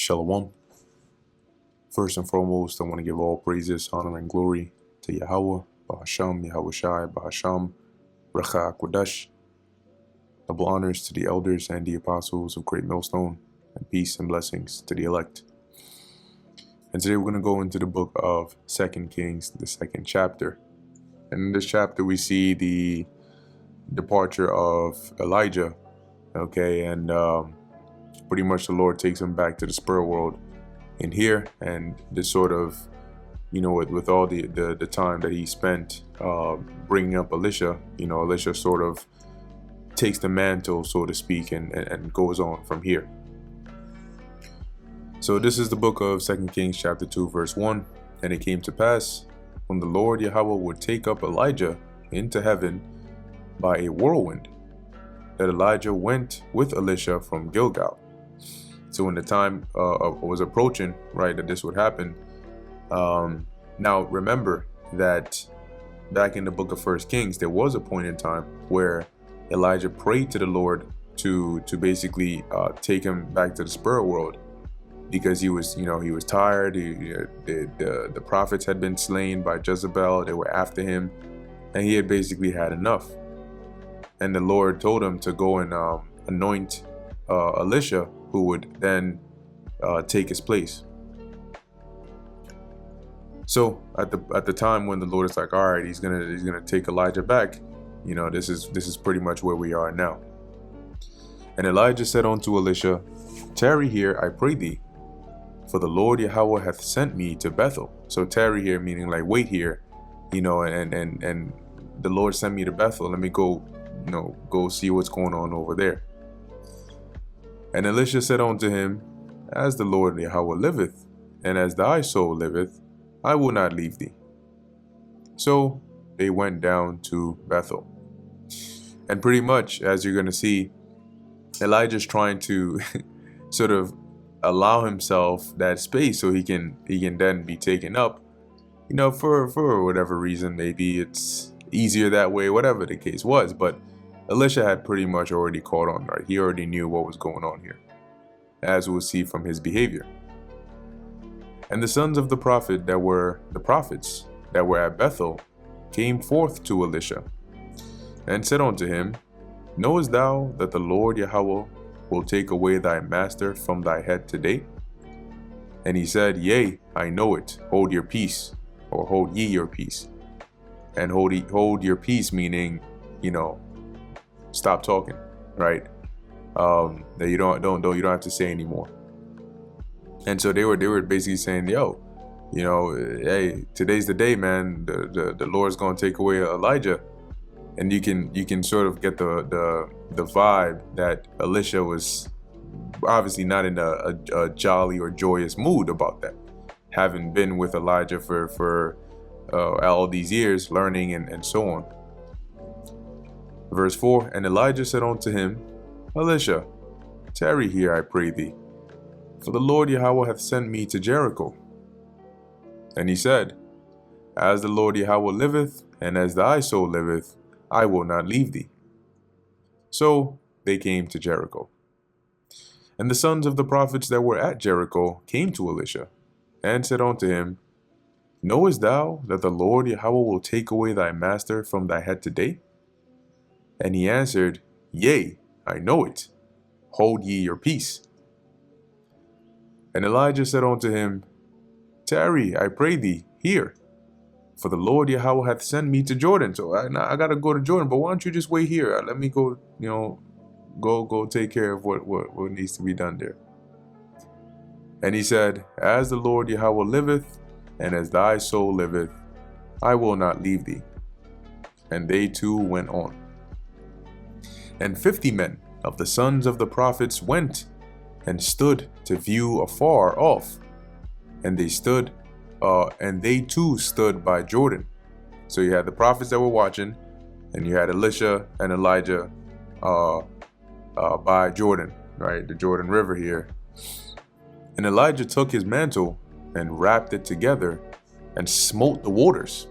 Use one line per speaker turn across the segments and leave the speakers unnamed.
Shalom. First and foremost, I want to give all praises, honor, and glory to Yahweh, Bahasham, Yahweh Shai, Bahasham, Racha Kodesh. Double honors to the elders and the apostles of Great Millstone, and peace and blessings to the elect. And today we're going to go into the book of 2 Kings, the second chapter. And in this chapter we see the departure of Elijah, okay, and pretty much the Lord takes him back to the spirit world in here, and this sort of, with all the time that he spent bringing up Elisha, Elisha sort of takes the mantle, so to speak, and goes on from here. So this is the book of 2 Kings chapter 2 verse 1. And it came to pass, when the Lord Yahweh would take up Elijah into heaven by a whirlwind, that Elijah went with Elisha from Gilgal. So when the time was approaching, right, that this would happen, now remember that back in the book of 1 Kings, there was a point in time where Elijah prayed to the Lord to basically take him back to the spirit world, because he was tired. The prophets had been slain by Jezebel. They were after him, and he had basically had enough. And the Lord told him to go and anoint Elisha, who would then take his place. So at the time when the Lord is like, all right, he's gonna take Elijah back, this is pretty much where we are now. And Elijah said unto Elisha, tarry here, I pray thee, for the Lord Yahweh hath sent me to Bethel. So tarry here meaning like wait here, and the Lord sent me to Bethel. Let me go see what's going on over there. And Elisha said unto him, as the Lord Yahweh liveth, and as thy soul liveth, I will not leave thee. So they went down to Bethel. And pretty much, as you're going to see, Elijah's trying to sort of allow himself that space so he can then be taken up, for whatever reason. Maybe it's easier that way, whatever the case was. But Elisha had pretty much already caught on, right? He already knew what was going on here, as we'll see from his behavior. And the sons of the prophet that were the prophets that were at Bethel came forth to Elisha, and said unto him, knowest thou that the Lord Yahweh will take away thy master from thy head today? And he said, yea, I know it. Hold your peace, or hold ye your peace. And hold your peace meaning, stop talking, right? That you don't have to say anymore. And so they were basically saying, yo, hey, today's the day, man. The Lord's gonna take away Elijah. And you can sort of get the vibe that Elisha was obviously not in a jolly or joyous mood about that, having been with Elijah for all these years, learning and so on. Verse 4, and Elijah said unto him, Elisha, tarry here, I pray thee, for the Lord Yahweh hath sent me to Jericho. And he said, as the Lord Yahweh liveth, and as thy soul liveth, I will not leave thee. So they came to Jericho. And the sons of the prophets that were at Jericho came to Elisha, and said unto him, knowest thou that the Lord Yahweh will take away thy master from thy head today? And he answered, yea, I know it. Hold ye your peace. And Elijah said unto him, tarry, I pray thee, here, for the Lord Yahweh hath sent me to Jordan. So I got to go to Jordan, but why don't you just wait here? Let me go, go take care of what needs to be done there. And he said, as the Lord Yahweh liveth, and as thy soul liveth, I will not leave thee. And they two went on. And 50 men of the sons of the prophets went and stood to view afar off. And they stood, and they too stood by Jordan. So you had the prophets that were watching, and you had Elisha and Elijah by Jordan, right? The Jordan River here. And Elijah took his mantle and wrapped it together and smote the waters.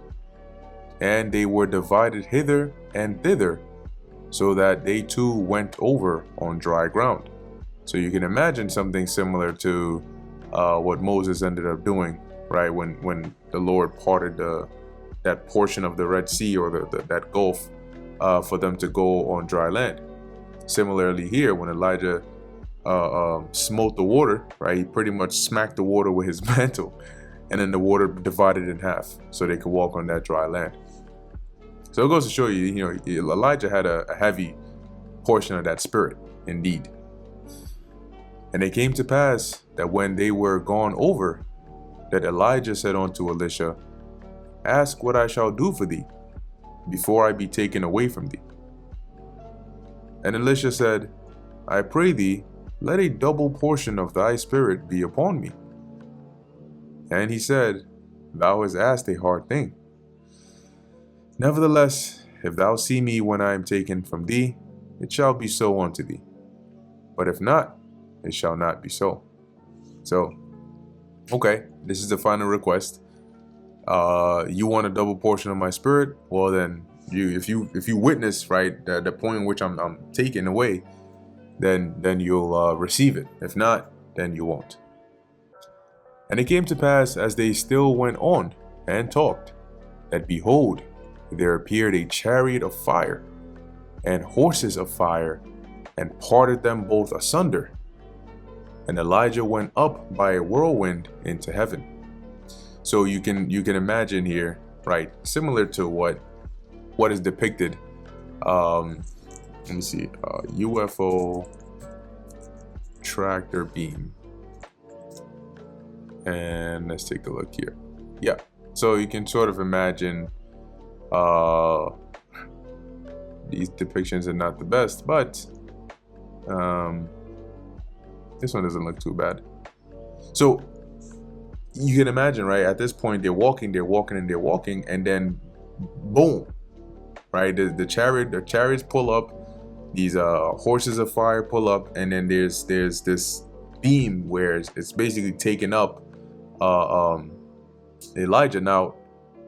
And they were divided hither and thither, so that they too went over on dry ground. So you can imagine something similar to what Moses ended up doing, right? When the Lord parted that portion of the Red Sea, or that Gulf, for them to go on dry land. Similarly here, when Elijah smote the water, right? He pretty much smacked the water with his mantle, and then the water divided in half so they could walk on that dry land. So it goes to show you, Elijah had a heavy portion of that spirit, indeed. And it came to pass that when they were gone over, that Elijah said unto Elisha, Ask what I shall do for thee, before I be taken away from thee. And Elisha said, I pray thee, let a double portion of thy spirit be upon me. And he said, Thou hast asked a hard thing. Nevertheless, if thou see me when I am taken from thee, it shall be so unto thee. But if not, it shall not be so. So, okay, this is the final request. You want a double portion of my spirit? Well, then, if you witness, right, the point in which I'm taken away, then you'll receive it. If not, then you won't. And it came to pass, as they still went on and talked, that behold, there appeared a chariot of fire and horses of fire, and parted them both asunder. And Elijah went up by a whirlwind into heaven. So you can imagine here, right, similar to what is depicted. Let me see, UFO tractor beam. And let's take a look here. Yeah, so you can sort of imagine these depictions are not the best, but this one doesn't look too bad. So you can imagine, right, at this point they're walking, and then boom, right, the chariots pull up, these horses of fire pull up, and then there's this beam where it's basically taken up Elijah. Now,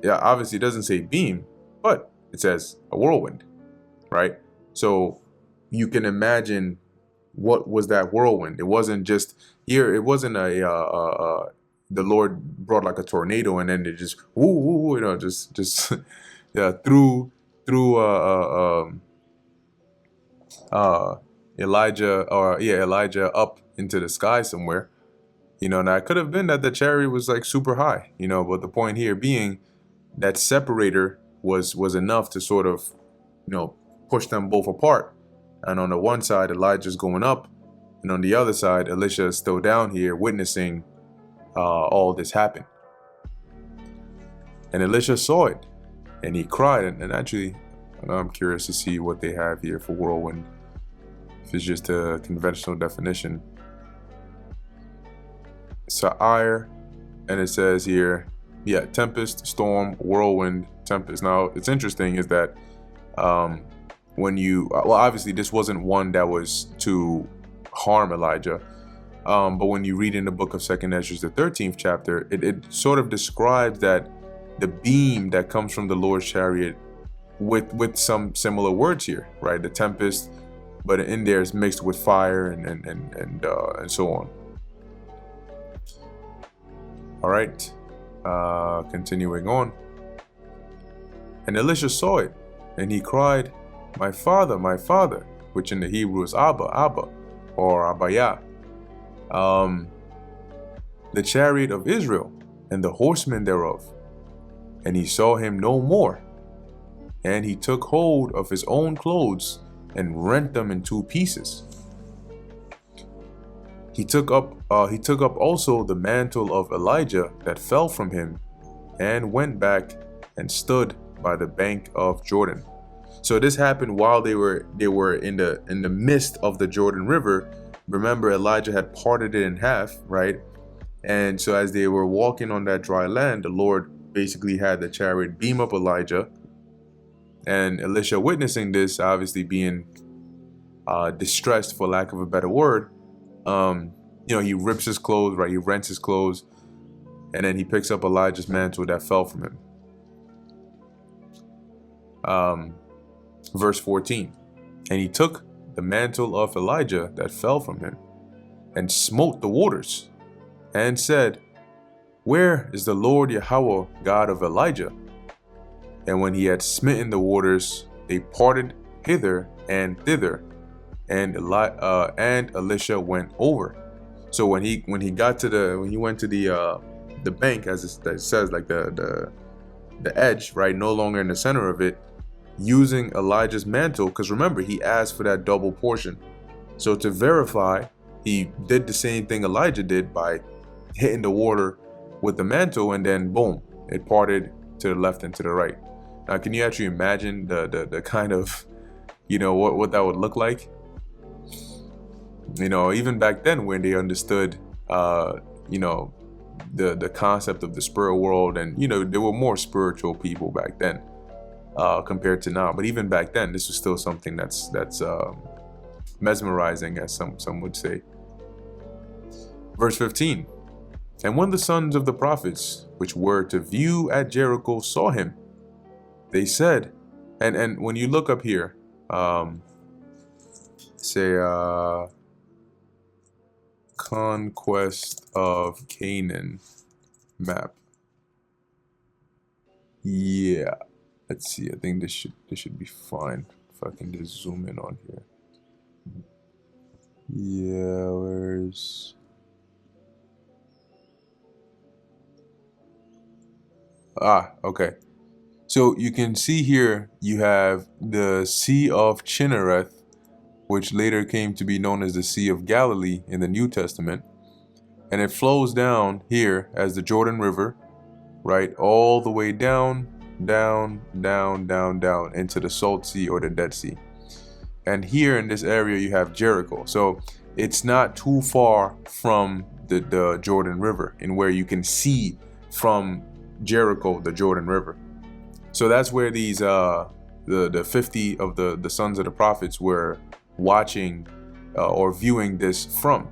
yeah, obviously it doesn't say beam, but it says a whirlwind, right? So you can imagine what was that whirlwind. It wasn't just here. It wasn't the Lord brought like a tornado and then it just just yeah, through Elijah up into the sky somewhere. Now it could have been that the chariot was like super high, but the point here being that separator was enough to sort of, push them both apart. And on the one side, Elijah's going up, and on the other side, Elisha is still down here witnessing all this happen. And Elisha saw it, and he cried. And actually, I'm curious to see what they have here for whirlwind, if it's just a conventional definition. Sa'ir, and it says here, yeah, tempest, storm, whirlwind, tempest. Now, it's interesting is that when obviously this wasn't one that was to harm Elijah, but when you read in the book of 2nd Ezra, the 13th chapter, it sort of describes that the beam that comes from the Lord's chariot with some similar words here, right? The tempest, but in there is mixed with fire and so on. All right, continuing on. And Elisha saw it, and he cried, my father, which in the Hebrew is Abba, or Abaya. The chariot of Israel, and the horsemen thereof. And he saw him no more. And he took hold of his own clothes, and rent them in two pieces. He took up also the mantle of Elijah that fell from him, and went back and stood by the bank of Jordan. So this happened while they were in the midst of the Jordan River. Remember, Elijah had parted it in half, right? And so as they were walking on that dry land, the Lord basically had the chariot beam up Elijah, and Elisha, witnessing this, obviously being distressed, for lack of a better word, he rips his clothes, right? He rents his clothes, and then he picks up Elijah's mantle that fell from him. Verse 14, and he took the mantle of Elijah that fell from him, and smote the waters, and said, Where is the Lord Yahweh, God of Elijah? And when he had smitten the waters, they parted hither and thither, and Elisha went over. So when he went to the bank, as it says, like the edge, right, no longer in the center of it, using Elijah's mantle, because remember, he asked for that double portion. So to verify, he did the same thing Elijah did by hitting the water with the mantle, and then boom, it parted to the left and to the right. Now, can you actually imagine the kind of, what that would look like? Even back then, when they understood, the concept of the spirit world, and there were more spiritual people back then compared to now. But even back then, this was still something that's mesmerizing, as some would say. Verse 15. And when the sons of the prophets, which were to view at Jericho, saw him, they said, and when you look up here, conquest of Canaan map. Yeah, let's see. I think this should be fine if I can just zoom in on here. Yeah, where's okay. So you can see here you have the Sea of Chinnereth, which later came to be known as the Sea of Galilee in the New Testament. And it flows down here as the Jordan River, right? All the way down into the Salt Sea or the Dead Sea. And here in this area you have Jericho. So it's not too far from the Jordan River, in where you can see from Jericho the Jordan River. So that's where these the 50 of the sons of the prophets were watching or viewing this from.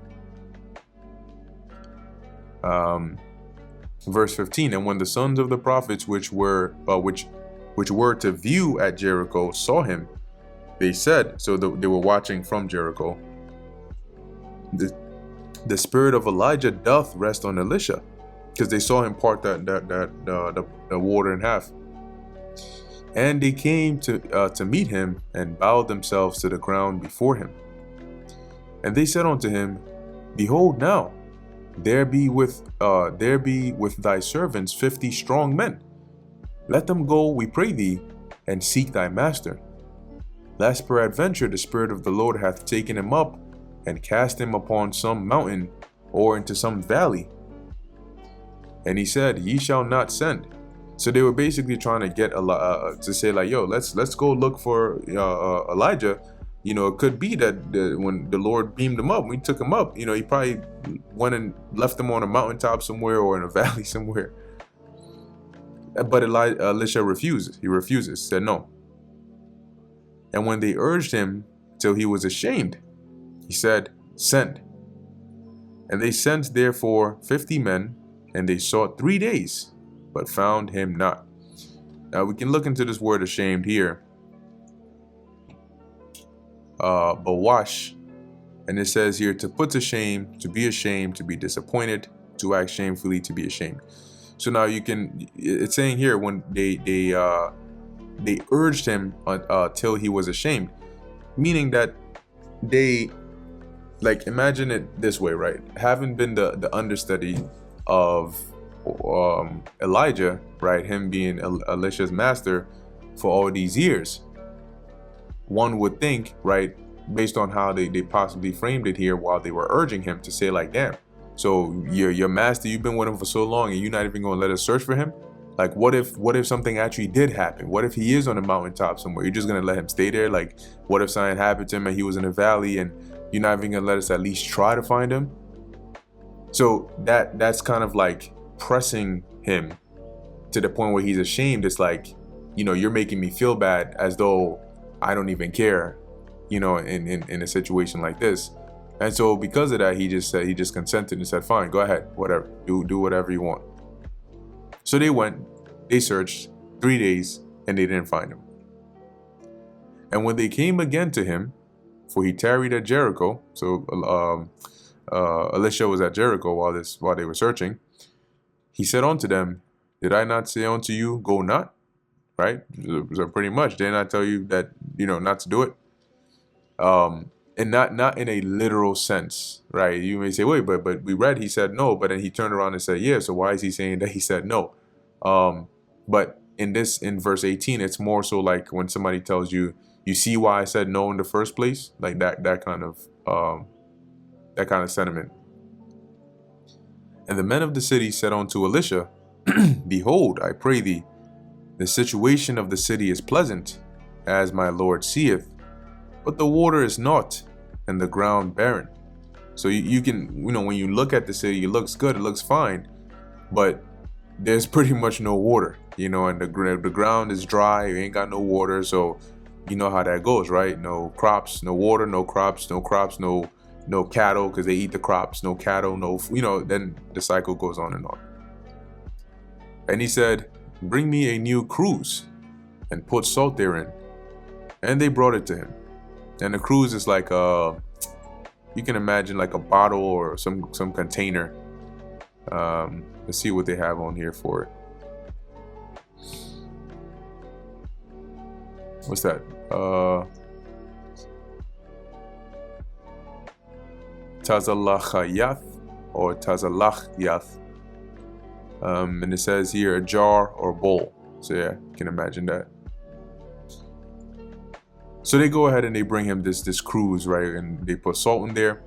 Verse 15. And when the sons of the prophets which were to view at Jericho saw him, they said, so they were watching from Jericho, the spirit of Elijah doth rest on Elisha, because they saw him part the water in half. And they came to meet him, and bowed themselves to the ground before him. And they said unto him, Behold now, there be with thy servants 50 strong men. Let them go, we pray thee, and seek thy master, lest peradventure the Spirit of the Lord hath taken him up, and cast him upon some mountain, or into some valley. And he said, Ye shall not send. So they were basically trying to get to say, like, yo, let's go look for Elijah. It could be that when the Lord beamed him up, we took him up, he probably went and left him on a mountaintop somewhere or in a valley somewhere. But Elisha refuses. He refuses, said no. And when they urged him till he was ashamed, he said, Send. And they sent therefore 50 men, and they sought 3 days, but found him not. Now we can look into this word ashamed here. Bawash. And it says here, to put to shame, to be ashamed, to be disappointed, to act shamefully, to be ashamed. So now it's saying here, when they urged him till he was ashamed, meaning that they, like, imagine it this way, right? Having been the understudy of Elijah, right, him being Elisha's master for all these years, one would think, right, based on how they possibly framed it here while they were urging him, to say, like, damn, so your master, you've been with him for so long, and you're not even going to let us search for him? Like, what if something actually did happen? What if he is on a mountaintop somewhere? You're just going to let him stay there? Like, what if something happened to him and he was in a valley, and you're not even going to let us at least try to find him? So that's kind of like pressing him to the point where he's ashamed. It's like, you're making me feel bad, as though I don't even care, in a situation like this. And so because of that, he just consented and said, fine, go ahead, whatever, do whatever you want. So they went, they searched 3 days, and they didn't find him. And when they came again to him, for he tarried at Jericho, so Elisha was at Jericho while they were searching, he said unto them, did I not say unto you, go not? Right? So pretty much, did I not tell you that, not to do it? And not in a literal sense, right? You may say, wait, but we read he said no, but then he turned around and said, yeah, so why is he saying that he said no? But in verse 18, it's more so like when somebody tells you, you see why I said no in the first place, like that kind of sentiment. And the men of the city said unto Elisha, behold, I pray thee, the situation of the city is pleasant, as my Lord seeth, but the water is naught, and the ground barren. So you can, when you look at the city, it looks good, it looks fine, but there's pretty much no water, and the ground is dry, you ain't got no water, so you know how that goes, right? No crops, no water, no crops, no cattle, because they eat the crops, no cattle, no, then the cycle goes on and on. And he said, bring me a new cruse, and put salt therein. And they brought it to him. And the cruse is like you can imagine like a bottle or some container. Let's see what they have on here for it. What's that? Tazalachayath or Tazalachyath. And it says here a jar or bowl. So yeah, you can imagine that. So they go ahead and they bring him this cruse, right? And they put salt in there.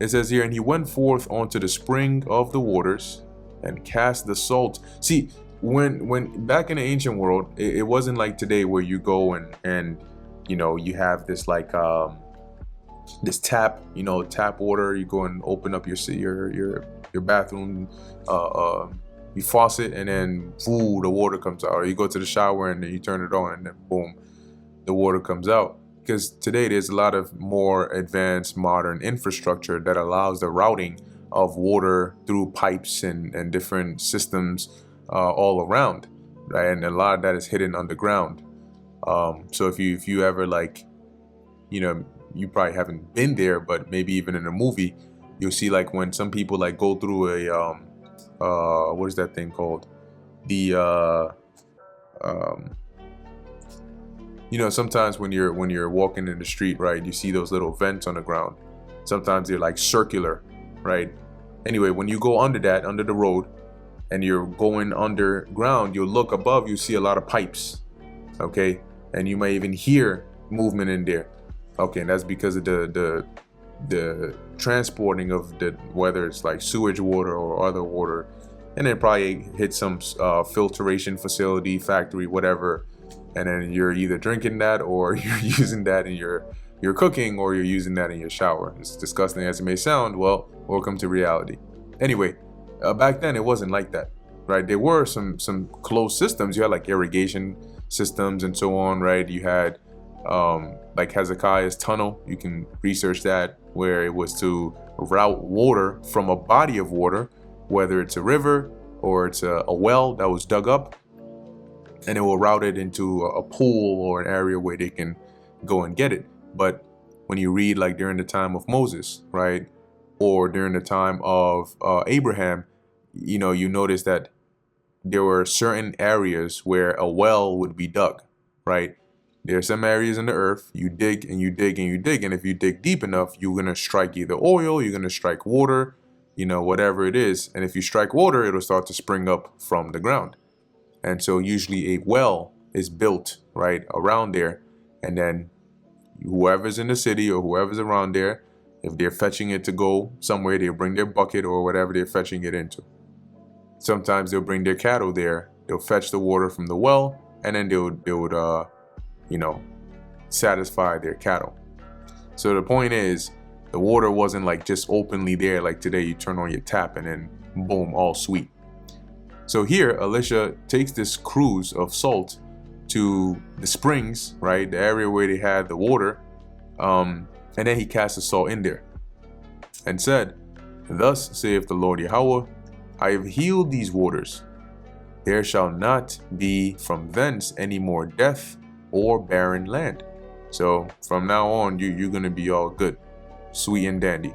It says here, and he went forth onto the spring of the waters and cast the salt. See, when back in the ancient world, it wasn't like today where you go and you have this like this tap water. You go and open up your bathroom you faucet, and then the water comes out. Or you go to the shower and then you turn it on, and then boom, the water comes out. Because today there's a lot of more advanced modern infrastructure that allows the routing of water through pipes and different systems all around, right? And a lot of that is hidden underground. So if you ever you probably haven't been there, but maybe even in a movie, you'll see like when some people like go through a what is that thing called? Sometimes when you're walking in the street, right, you see those little vents on the ground. Sometimes they're like circular, right? Anyway, when you go under the road, and you're going underground, you'll look above, you see a lot of pipes, okay? And you may even hear movement in there. Okay, and that's because of the transporting of whether it's like sewage water or other water, and then probably hit some filtration facility, factory, whatever. And then you're either drinking that or you're using that in your cooking, or you're using that in your shower. As disgusting as it may sound, well, welcome to reality. Anyway, back then it wasn't like that, right? There were some closed systems. You had like irrigation systems and so on, right? You had like Hezekiah's tunnel. You can research that, where it was to route water from a body of water, whether it's a river or it's a well that was dug up, and it will route it into a pool or an area where they can go and get it. But when you read like during the time of Moses, right, or during the time of Abraham, you notice that there were certain areas where a well would be dug, right? There are some areas in the earth, you dig and you dig and you dig, and if you dig deep enough, you're going to strike either oil, you're going to strike water, whatever it is. And if you strike water, it'll start to spring up from the ground. And so usually a well is built right around there, and then whoever's in the city or whoever's around there, if they're fetching it to go somewhere, they'll bring their bucket or whatever they're fetching it into. Sometimes they'll bring their cattle there, they'll fetch the water from the well, and then they would satisfy their cattle. So the point is, the water wasn't like just openly there like today. You turn on your tap and then boom, all sweet. So here, Elisha takes this cruse of salt to the springs, right, the area where they had the water, and then he cast the salt in there and said, thus saith the Lord Yahweh, I have healed these waters. There shall not be from thence any more death or barren land. So from now on, you're going to be all good, sweet and dandy.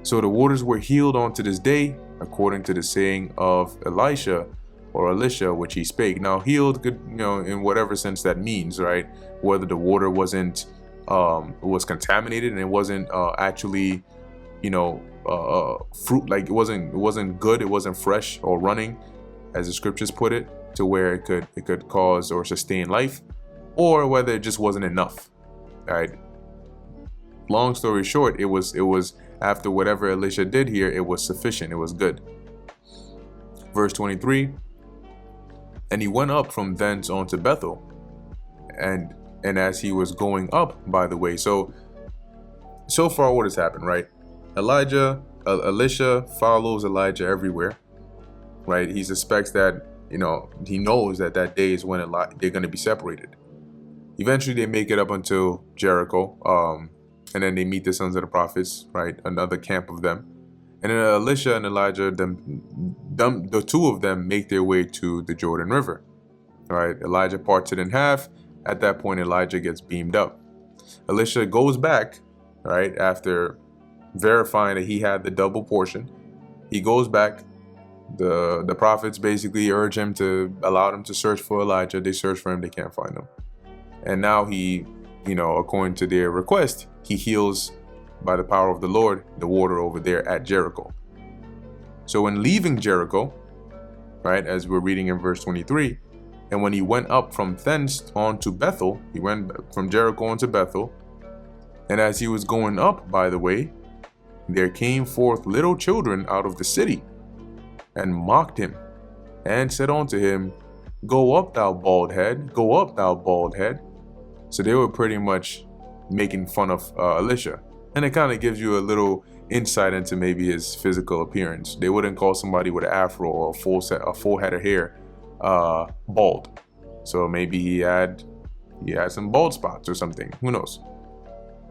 So the waters were healed unto this day, according to the saying of Elisha or Elisha, which he spake. Now healed could, in whatever sense that means, right? Whether the water wasn't was contaminated and it wasn't actually, fruit, like it wasn't good, it wasn't fresh or running, as the scriptures put it, to where it could cause or sustain life, or whether it just wasn't enough. Right. Long story short, it was after whatever Elisha did here, it was sufficient, it was good. Verse 23, and he went up from thence unto Bethel, and as he was going up by the way. So far what has happened, right? Elisha follows Elijah everywhere, right? He suspects that, he knows that day is when they're going to be separated. Eventually they make it up until Jericho, and then they meet the sons of the prophets, right? Another camp of them. And then Elisha and Elijah, the two of them make their way to the Jordan River, right? Elijah parts it in half. At that point, Elijah gets beamed up. Elisha goes back, right? After verifying that he had the double portion, he goes back. The prophets basically urge him to allow them to search for Elijah. They search for him, they can't find him. And now he, according to their request, he heals by the power of the Lord the water over there at Jericho. So when leaving Jericho, right, as we're reading in verse 23, and when he went up from thence on to Bethel, he went from Jericho on to Bethel, and as he was going up by the way, there came forth little children out of the city, and mocked him, and said unto him, Go up, thou bald head, go up, thou bald head. So they were pretty much making fun of Elisha. And it kind of gives you a little insight into maybe his physical appearance. They wouldn't call somebody with an afro or a full head of hair bald. So maybe he had some bald spots or something. Who knows?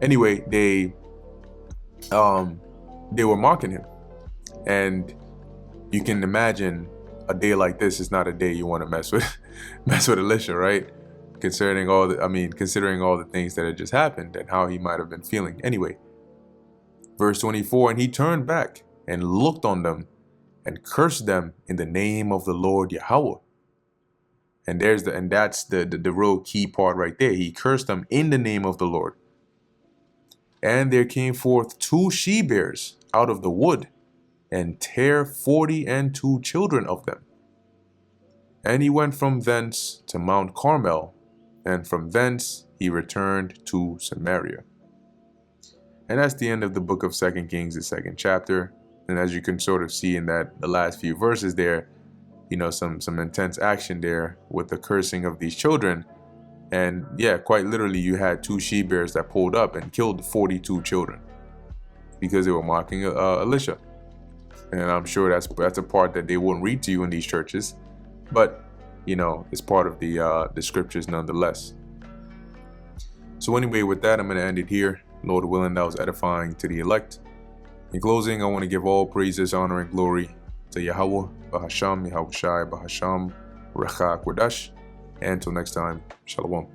Anyway, they were mocking him. And you can imagine a day like this is not a day you want to mess with Elisha, right? Considering all the things that had just happened and how he might have been feeling. Anyway, verse 24, and he turned back and looked on them and cursed them in the name of the Lord Yahweh. And that's the real key part right there. He cursed them in the name of the Lord. And there came forth 2 she-bears out of the wood, and tare 42 children of them. And he went from thence to Mount Carmel, and from thence he returned to Samaria. And that's the end of the book of 2 Kings, the 2nd chapter. And as you can sort of see in the last few verses there, some intense action there with the cursing of these children. And yeah, quite literally, you had 2 she-bears that pulled up and killed 42 children because they were mocking Elisha. And I'm sure that's a part that they won't read to you in these churches, but it's part of the scriptures nonetheless. So anyway, with that, I'm going to end it here. Lord willing, that was edifying to the elect. In closing, I want to give all praises, honor, and glory to Yahweh, Bahasham, Yahweh Shai, Bahasham, Recha Kodash. And until next time, Shalom.